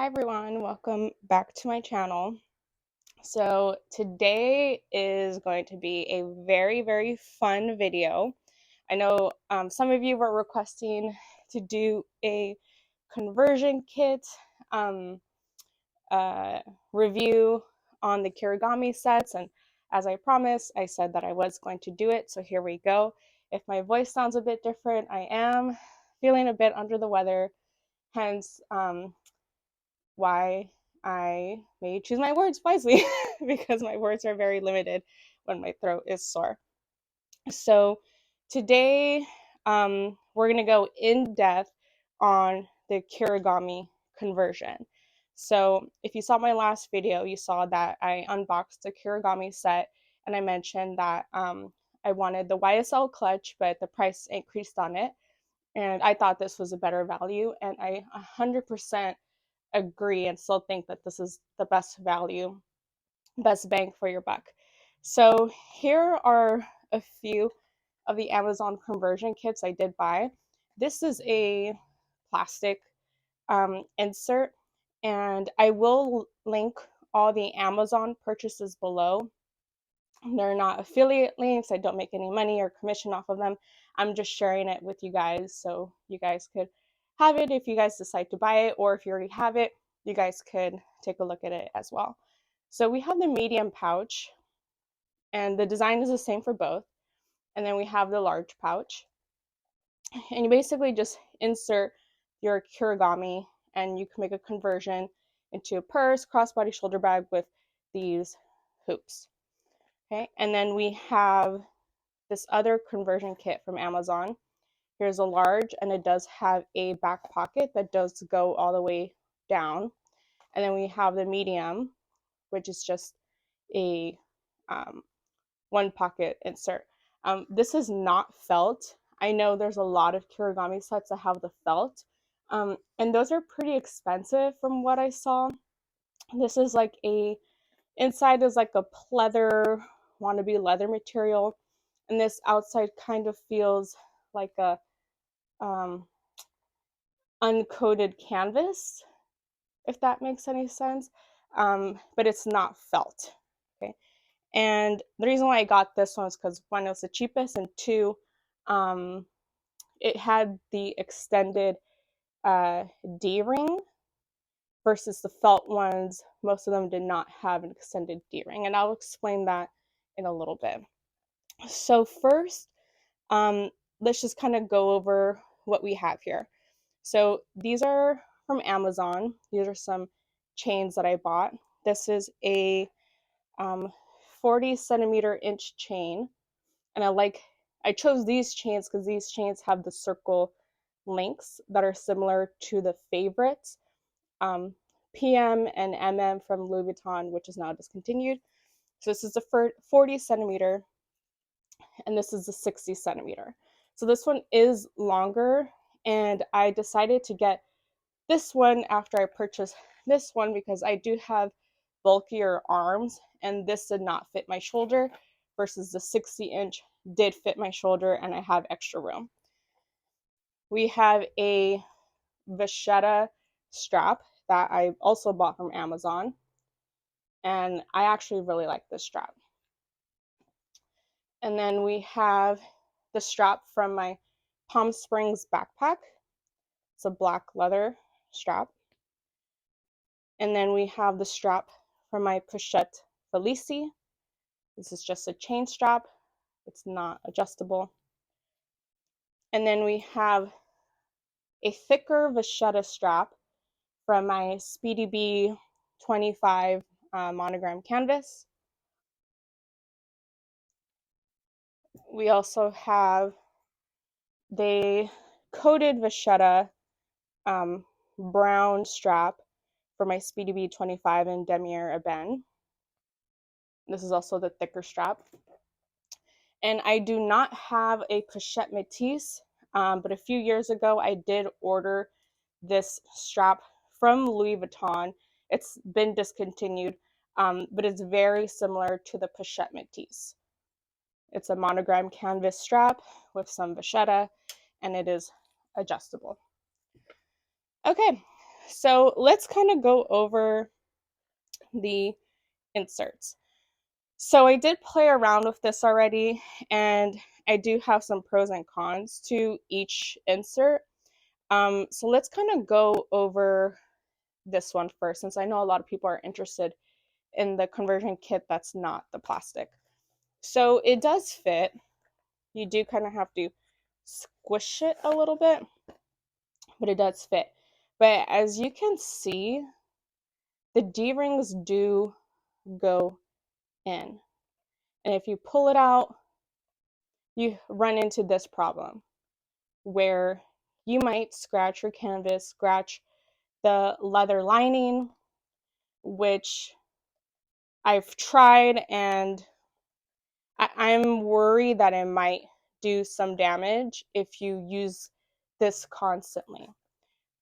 Hi everyone, welcome back to my channel. So today is going to be a very fun video. I know some of you were requesting to do a conversion kit um, uh, review on the Kirigami sets, and as I promised, I said that I was going to do it, so here we go. If my voice sounds a bit different, I am feeling a bit under the weather, hence why I may choose my words wisely because my words are very limited when my throat is sore. So today we're going to go in depth on the Kirigami conversion. So if you saw my last video, you saw that I unboxed the Kirigami set and I mentioned that I wanted the YSL clutch, but the price increased on it. And I thought this was a better value, and I 100% agree and still think that this is the best value, best bang for your buck. So here are a few of the Amazon conversion kits I did buy. This is a plastic insert, and I will link all the Amazon purchases below. They're not affiliate links. I don't make any money or commission off of them. I'm just sharing it with you guys so you guys could have it if you guys decide to buy it, or if you already have it, you guys could take a look at it as well. So we have the medium pouch, and the design is the same for both. And then we have the large pouch. And you basically just insert your Kirigami and you can make a conversion into a purse, crossbody shoulder bag with these hoops. Okay, and then we have this other conversion kit from Amazon. Here's a large, and it does have a back pocket that does go all the way down. And then we have the medium, which is just a one pocket insert. This is not felt. I know there's a lot of Kirigami sets that have the felt, and those are pretty expensive from what I saw. This is like inside is like a pleather, wannabe leather material, and this outside kind of feels like a um, uncoated canvas, if that makes any sense. But it's not felt. Okay, and the reason why I got this one is because one, it was the cheapest, and two, um, it had the extended D-ring versus the felt ones. Most of them did not have an extended D-ring, and I'll explain that in a little bit. So first, um, let's just kind of go over what we have here. So these are from Amazon. These are some chains that I bought. This is a 40 centimeter inch chain, and I chose these chains because these chains have the circle links that are similar to the favorites, um, PM and MM from Louis Vuitton, which is now discontinued. So this is the 40 centimeter, and this is the 60 centimeter. So this one is longer, and I decided to get this one after I purchased this one because I do have bulkier arms, and this did not fit my shoulder versus the 60-inch did fit my shoulder, and I have extra room. We have a vachetta strap that I also bought from Amazon, and I actually really like this strap. And then we have the strap from my Palm Springs backpack. It's a black leather strap. And then we have the strap from my Pochette Felici. This is just a chain strap. It's not adjustable. And then we have a thicker vachetta strap from my Speedy Bee 25 monogram canvas. We also have the coated vachetta brown strap for my Speedy Bee 25 in Demier Ebene. This is also the thicker strap. And I do not have a Pochette Métis, but a few years ago I did order this strap from Louis Vuitton. It's been discontinued, but it's very similar to the Pochette Métis. It's a monogram canvas strap with some vachetta, and it is adjustable. Okay, So let's kind of go over the inserts. So I did play around with this already, and I do have some pros and cons to each insert. So let's kind of go over this one first, since I know a lot of people are interested in the conversion kit that's not the plastic. So it does fit. You do kind of have to squish it a little bit, but it does fit. But as you can see, the D-rings do go in. And if you pull it out, you run into this problem where you might scratch your canvas, scratch the leather lining, which I've tried, and I'm worried that it might do some damage if you use this constantly.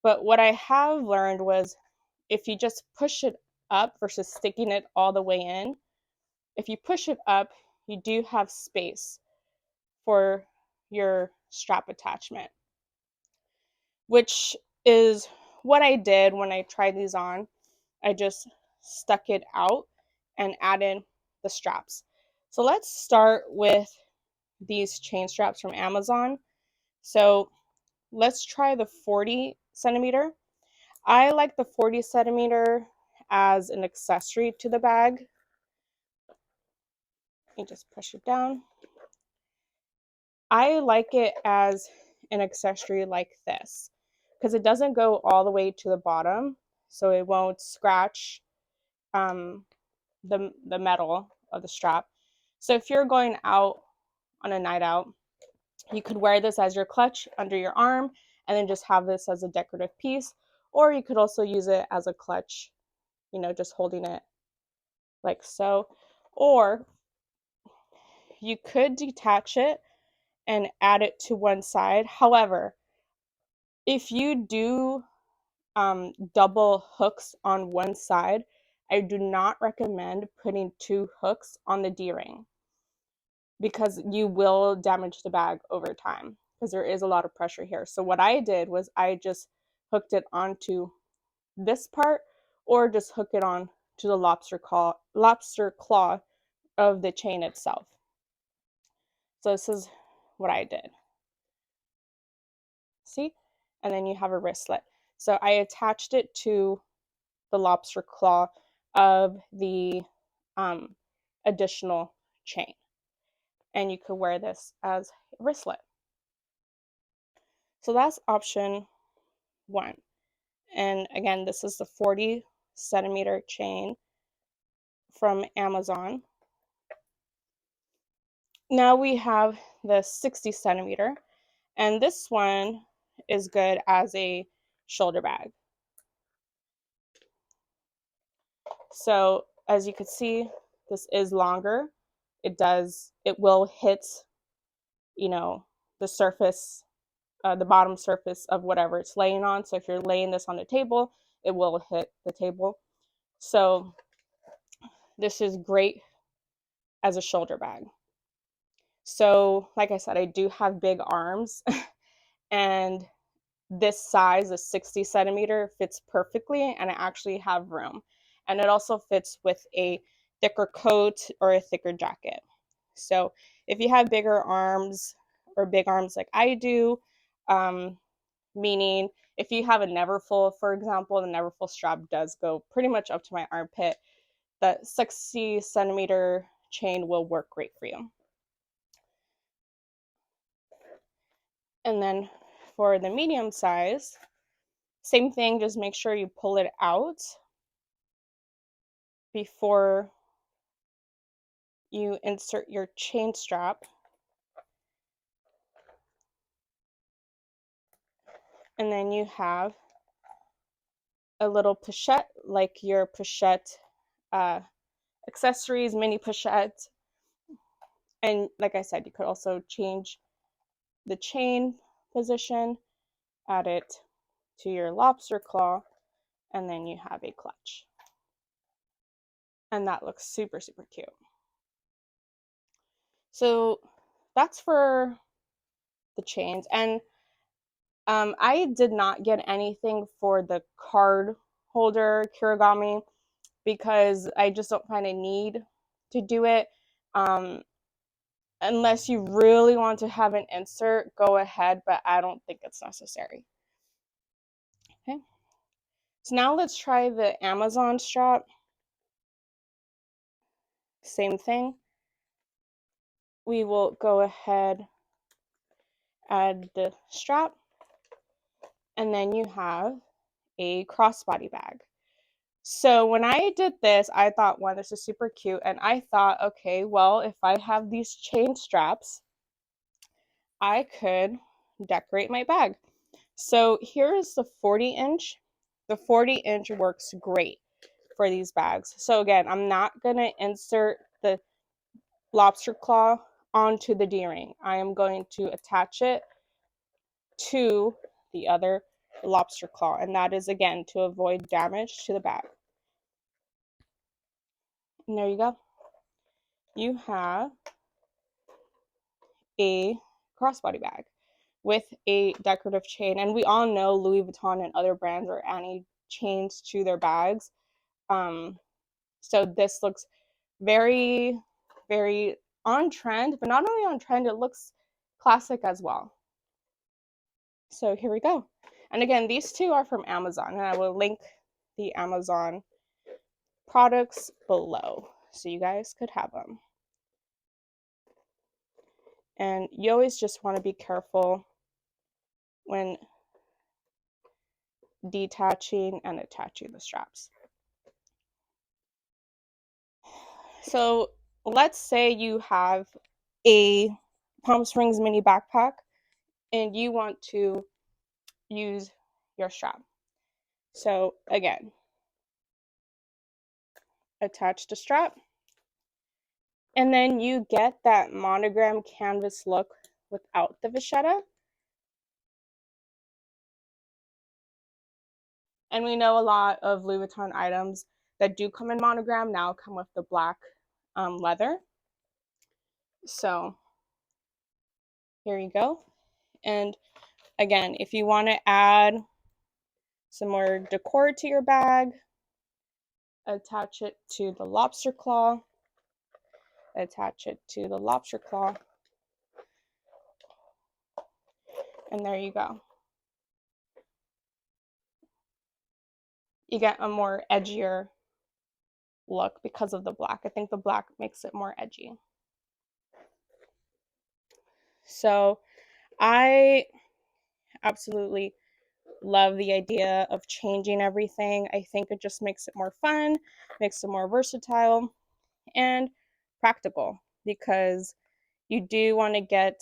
But what I have learned was if you just push it up versus sticking it all the way in, if you push it up, you do have space for your strap attachment, which is what I did when I tried these on. I just stuck it out and added the straps. So let's start with these chain straps from Amazon. So let's try the 40 centimeter. I like the 40 centimeter as an accessory to the bag. Let me just push it down. I like it as an accessory like this because it doesn't go all the way to the bottom, so it won't scratch the metal of the strap. So if you're going out on a night out, you could wear this as your clutch under your arm and then just have this as a decorative piece, or you could also use it as a clutch, just holding it like so. Or you could detach it and add it to one side. However, if you do double hooks on one side, I do not recommend putting 2 hooks on the D-ring because you will damage the bag over time because there is a lot of pressure here. So what I did was I just hooked it onto this part or just hook it on to the lobster claw of the chain itself. So this is what I did. See? And then you have a wristlet. So I attached it to the lobster claw of the additional chain. And you could wear this as a wristlet. So that's option 1. And again, this is the 40 centimeter chain from Amazon. Now we have the 60 centimeter, and this one is good as a shoulder bag. So as you can see, this is longer. It will hit, the surface, the bottom surface of whatever it's laying on. So if you're laying this on the table, it will hit the table. So this is great as a shoulder bag. So like I said, I do have big arms and this size, the 60 centimeter, fits perfectly, and I actually have room. And it also fits with a thicker coat or a thicker jacket. So if you have bigger arms or big arms like I do, meaning if you have a Neverfull, for example, the Neverfull strap does go pretty much up to my armpit, the 60 centimeter chain will work great for you. And then for the medium size, same thing, just make sure you pull it out before you insert your chain strap. And then you have a little pochette, like your pochette accessories, mini pochette. And like I said, you could also change the chain position, add it to your lobster claw, and then you have a clutch. And that looks super, super cute. So that's for the chains. And I did not get anything for the card holder Kirigami because I just don't find a need to do it. Unless you really want to have an insert, go ahead, but I don't think it's necessary. Okay. So now let's try the Amazon strap. Same thing. We will go ahead, add the strap, and then you have a crossbody bag. So when I did this, I thought, one, this is super cute, and I thought, okay, well, if I have these chain straps, I could decorate my bag. So here's the 40-inch. The 40-inch works great for these bags. So again, I'm not going to insert the lobster claw onto the D-ring. I am going to attach it to the other lobster claw, and that is, again, to avoid damage to the bag. And there you go. You have a crossbody bag with a decorative chain. And we all know Louis Vuitton and other brands are adding chains to their bags. So this looks very, very on trend, but not only on trend, it looks classic as well. So here we go. And again, these two are from Amazon, and I will link the Amazon products below so you guys could have them. And you always just want to be careful when detaching and attaching the straps. So let's say you have a Palm Springs mini backpack and you want to use your strap. So again, attach the strap, and then you get that monogram canvas look without the vachetta. And we know a lot of Louis Vuitton items that do come in monogram now come with the black leather. So here you go. And again, if you want to add some more decor to your bag, attach it to the lobster claw, attach it to the lobster claw, and there you go. You get a more edgier look because of the black. I think the black makes it more edgy. So I absolutely love the idea of changing everything. I think it just makes it more fun, makes it more versatile and practical, because you do want to get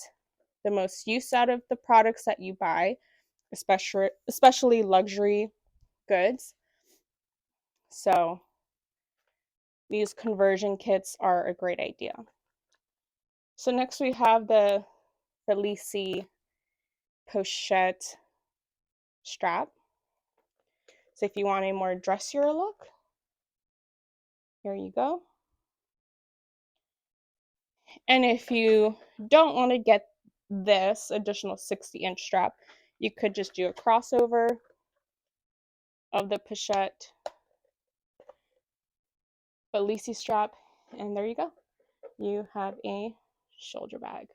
the most use out of the products that you buy, especially luxury goods. So these conversion kits are a great idea. So next we have the Felici pochette strap. So if you want a more dressier look, here you go. And if you don't want to get this additional 60-inch strap, you could just do a crossover of the pochette Felici strap, and there you go. You have a shoulder bag.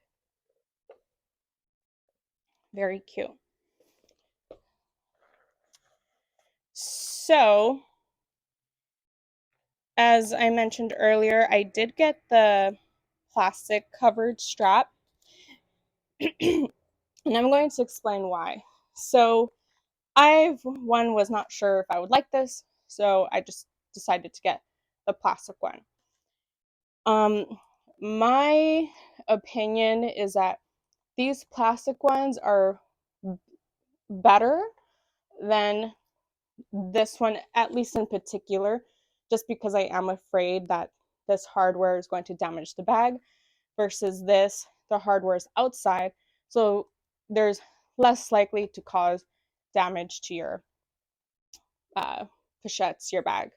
Very cute. So, as I mentioned earlier, I did get the plastic covered strap, and I'm going to explain why. So, was not sure if I would like this, so I just decided to get the plastic one. My opinion is that these plastic ones are better than this one, at least in particular, just because I am afraid that this hardware is going to damage the bag, versus this, the hardware is outside, so there's less likely to cause damage to your pochettes, your bag.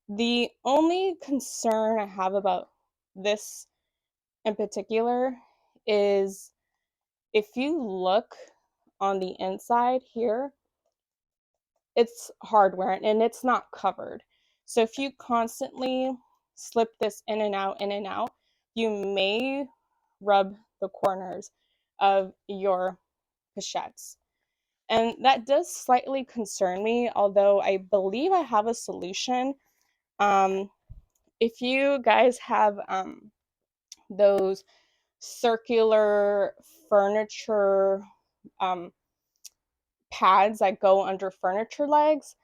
The only concern I have about this in particular is if you look on the inside here, it's hardware and it's not covered. So if you constantly slip this in and out, you may rub the corners of your pochettes. And that does slightly concern me, although I believe I have a solution. Um, if you guys have those circular furniture um, pads that go under furniture legs,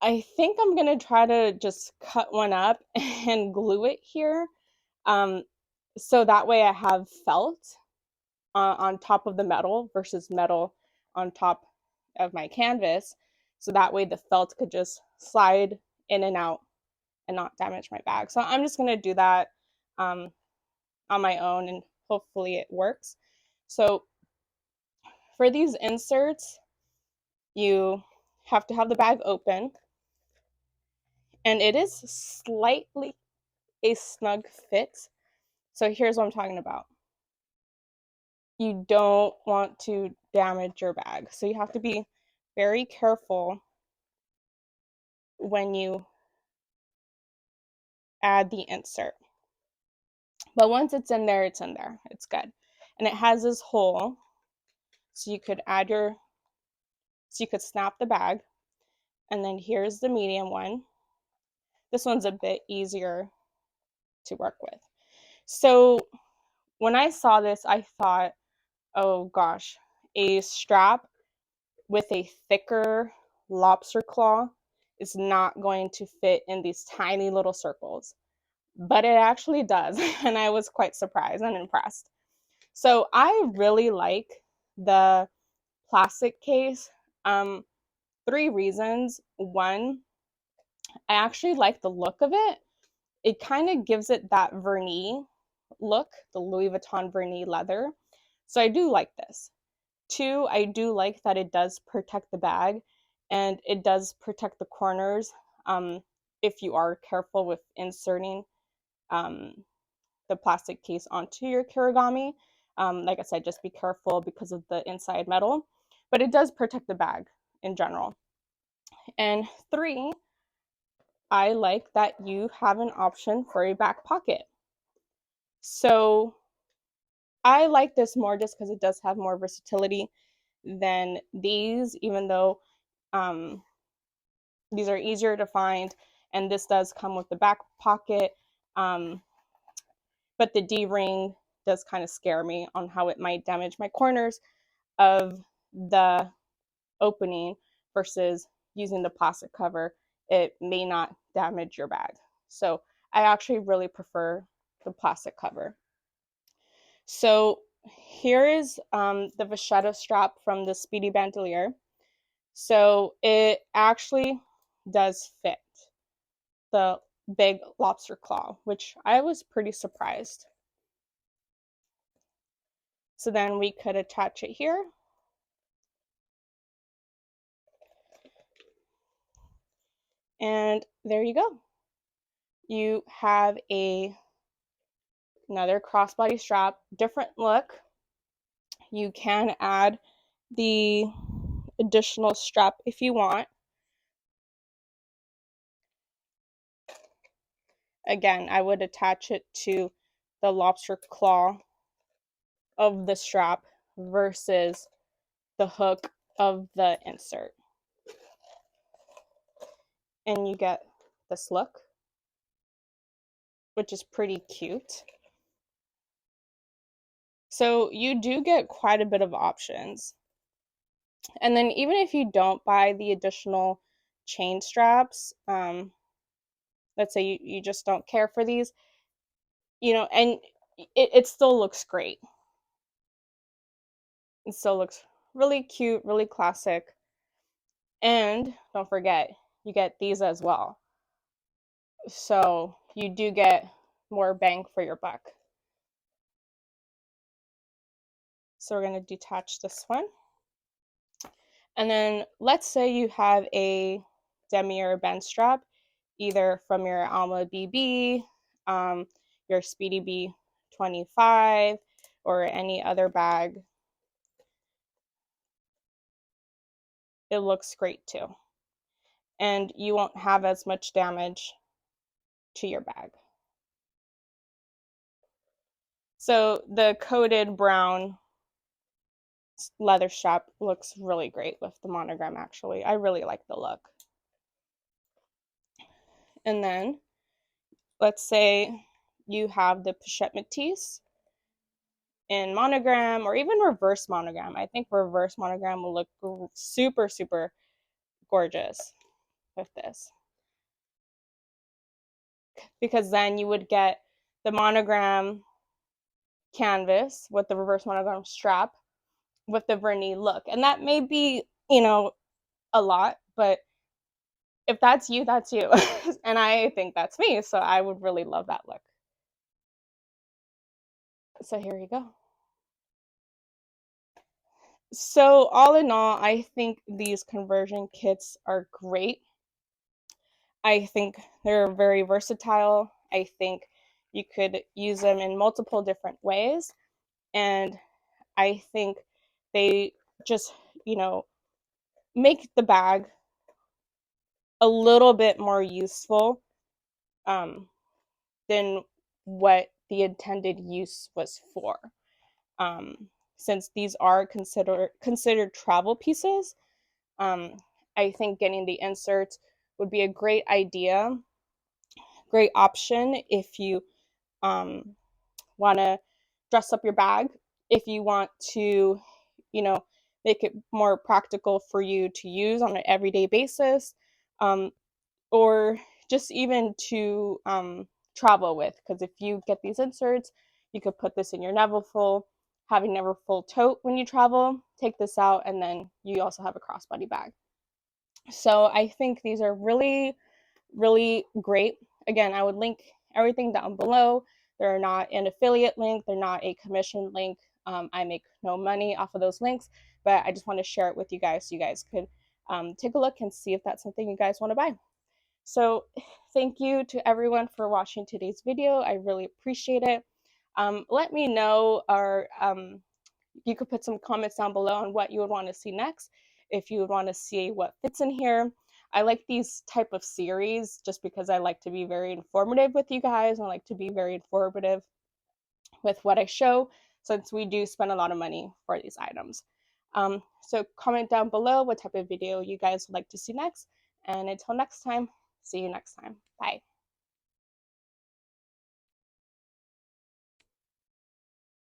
I think I'm gonna try to just cut one up and glue it here. Um, so that way I have felt on top of the metal versus metal on top of my canvas. So that way the felt could just slide in and out and not damage my bag. So I'm just gonna do that um, on my own and hopefully it works. So for these inserts, you have to have the bag open, and it is slightly a snug fit. So here's what I'm talking about. You don't want to damage your bag. So you have to be very careful when you add the insert. But once it's in there, it's in there. It's good. And it has this hole, so you could snap the bag. And then here's the medium one. This one's a bit easier to work with. So when I saw this, I thought, oh gosh, a strap with a thicker lobster claw is not going to fit in these tiny little circles. But it actually does, and I was quite surprised and impressed. So I really like the plastic case. 3 reasons. One, I actually like the look of it. It kind of gives it that vernis look, the Louis Vuitton vernis leather. So I do like this. 2, I do like that it does protect the bag and it does protect the corners if you are careful with inserting um, the plastic case onto your Kirigami. Like I said, just be careful because of the inside metal, but it does protect the bag in general. And 3, I like that you have an option for a back pocket. So I like this more just because it does have more versatility than these, even though these are easier to find, and this does come with the back pocket. But the D-ring does kind of scare me on how it might damage my corners of the opening versus using the plastic cover. It may not damage your bag. So I actually really prefer the plastic cover. So here is the vachetta strap from the Speedy Bandolier. So it actually does fit the big lobster claw, which I was pretty surprised. So then we could attach it here. And there you go. You have another crossbody strap, different look. You can add the additional strap if you want. Again, I would attach it to the lobster claw of the strap versus the hook of the insert. And you get this look, which is pretty cute. So you do get quite a bit of options. And then even if you don't buy the additional chain straps, let's say you just don't care for these, and it still looks great. It still looks really cute, really classic. And don't forget, you get these as well. So you do get more bang for your buck. So we're going to detach this one. And then let's say you have a demier bend strap, either from your Alma BB, your Speedy B25, or any other bag it looks great too. And you won't have as much damage to your bag. So the coated brown leather strap looks really great with the monogram, actually. I really like the look. And then let's say you have the pochette métis in monogram or even reverse monogram. I think reverse monogram will look super, super gorgeous with this, because then you would get the monogram canvas with the reverse monogram strap with the vernis look. And that may be, a lot, but if that's you, that's you. And I think that's me. So I would really love that look. So here you go. So all in all, I think these conversion kits are great. I think they're very versatile. I think you could use them in multiple different ways. And I think they just, make the bag a little bit more useful um, than what the intended use was for. Um, since these are considered travel pieces, um, I think getting the inserts would be a great idea, great option if you um, want to dress up your bag, if you want to, you know, make it more practical for you to use on an everyday basis, um, or just even to travel with. Because if you get these inserts, you could put this in your Neverfull, have a Neverfull tote when you travel, take this out, and then you also have a crossbody bag. So I think these are really, really great. Again, I would link everything down below. They're not an affiliate link, they're not a commission link. I make no money off of those links, but I just want to share it with you guys so you guys could take a look and see if that's something you guys want to buy. So thank you to everyone for watching today's video. I really appreciate it. Let me know, or you could put some comments down below on what you would want to see next, if you would want to see what fits in here. I like these type of series just because I like to be very informative with you guys. I like to be very informative with what I show, since we do spend a lot of money for these items. So comment down below what type of video you guys would like to see next. And until next time, see you next time. Bye.